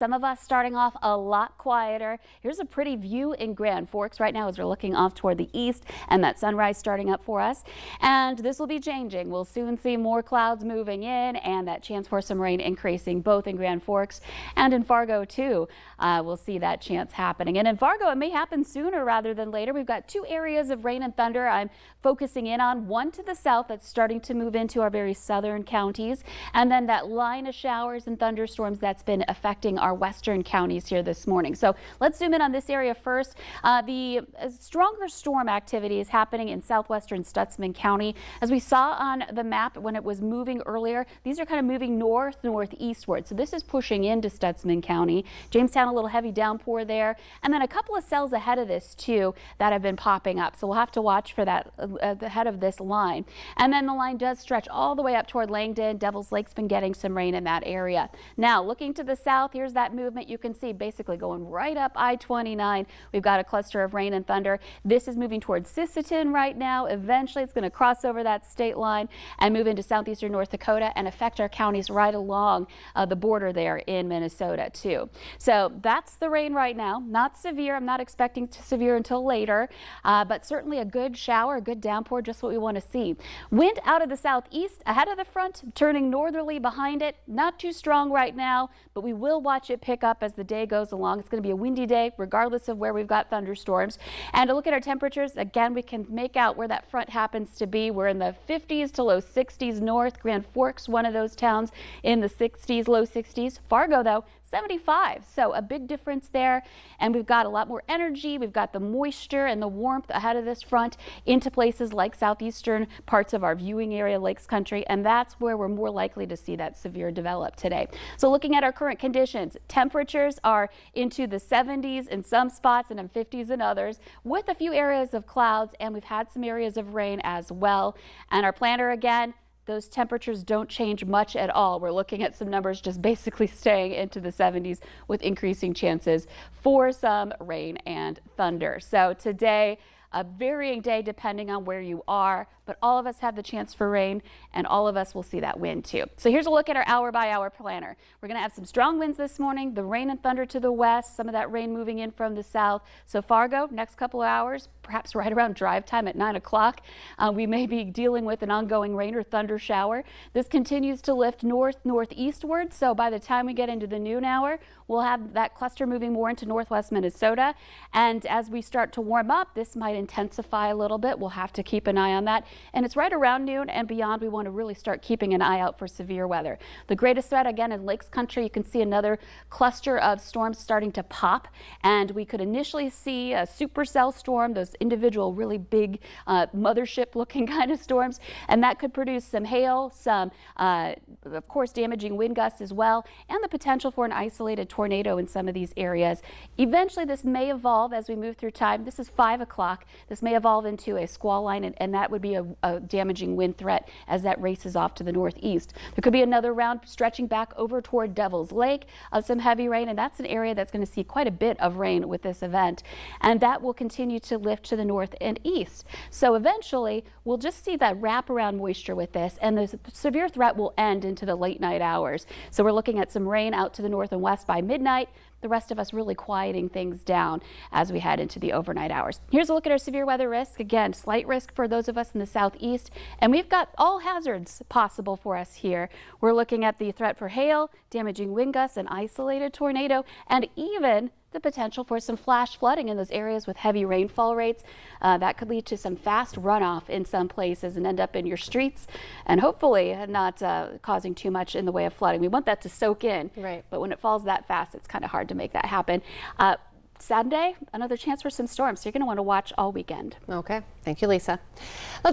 Some of us starting off a lot quieter. Here's a pretty view in Grand Forks right now as we're looking off toward the east and that sunrise starting up for us. And this will be changing. We'll soon see more clouds moving in and that chance for some rain increasing both in Grand Forks and in Fargo too. We'll see that chance happening. And in Fargo, it may happen sooner rather than later. We've got two areas of rain and thunder I'm focusing in on. One to the south that's starting to move into our very southern counties. And then that line of showers and thunderstorms that's been affecting our western counties here this morning. So let's zoom in on this area first. The stronger storm activity is happening in southwestern Stutsman County. As we saw on the map when it was moving earlier, these are kind of moving northeastward. So this is pushing into Stutsman County. Jamestown, a little heavy downpour there. And then a couple of cells ahead of this too that have been popping up. So we'll have to watch for that ahead of this line. And then the line does stretch all the way up toward Langdon. Devil's Lake's been getting some rain in that area. Now looking to the south, here's that movement you can see basically going right up I-29. We've got a cluster of rain and thunder. This is moving towards Sisseton right now. Eventually it's going to cross over that state line and move into southeastern North Dakota and affect our counties right along the border there in Minnesota too. So that's the rain right now. Not severe. I'm not expecting severe until later, but certainly a good shower, a good downpour, just what we want to see. Wind out of the southeast ahead of the front, turning northerly behind it. Not too strong right now, but we will watch it pick up as the day goes along. It's going to be a windy day regardless of where we've got thunderstorms. And to look at our temperatures, again, we can make out where that front happens to be. We're in the 50s to low 60s north. Grand Forks, one of those towns in the 60s, low 60s. Fargo, though, 75. So a big difference there. And we've got a lot more energy. We've got the moisture and the warmth ahead of this front into places like southeastern parts of our viewing area, Lakes Country. And that's where we're more likely to see that severe develop today. So looking at our current conditions, temperatures are into the 70s in some spots and in 50s in others, with a few areas of clouds. And we've had some areas of rain as well. And our planner again, those temperatures don't change much at all. We're looking at some numbers just basically staying into the 70s with increasing chances for some rain and thunder. So today, a varying day depending on where you are, but all of us have the chance for rain and all of us will see that wind too. So here's a look at our hour by hour planner. We're going to have some strong winds this morning, the rain and thunder to the west, some of that rain moving in from the south. So Fargo, next couple of hours, perhaps right around drive time at 9 o'clock, we may be dealing with an ongoing rain or thunder shower. This continues to lift northeastward. So by the time we get into the noon hour, we'll have that cluster moving more into northwest Minnesota. And as we start to warm up, this might intensify a little bit. We'll have to keep an eye on that. And it's right around noon and beyond. We want to really start keeping an eye out for severe weather. The greatest threat again in Lakes Country, you can see another cluster of storms starting to pop. And we could initially see a supercell storm, those individual really big mothership looking kind of storms. And that could produce some hail, some of course damaging wind gusts as well, and the potential for an isolated tornado in some of these areas. Eventually this may evolve as we move through time. This is 5 o'clock. This may evolve into a squall line and that would be a damaging wind threat as that races off to the northeast. There could be another round stretching back over toward Devil's Lake of some heavy rain, and that's an area that's going to see quite a bit of rain with this event, and that will continue to lift to the north and east. So eventually we'll just see that wraparound moisture with this, and the severe threat will end into the late night hours. So we're looking at some rain out to the north and west by midnight. The rest of us really quieting things down as we head into the overnight hours. Here's a look at our severe weather risk. Again, slight risk for those of us in the southeast, and we've got all hazards possible for us here. We're looking at the threat for hail, damaging wind gusts, an isolated tornado, and even the potential for some flash flooding in those areas with heavy rainfall rates. That could lead to some fast runoff in some places and end up in your streets and hopefully not causing too much in the way of flooding. We want that to soak in, right? But when it falls that fast, it's kind of hard to make that happen. Sunday, another chance for some storms, so you're going to want to watch all weekend. Okay, thank you, Lisa. Let's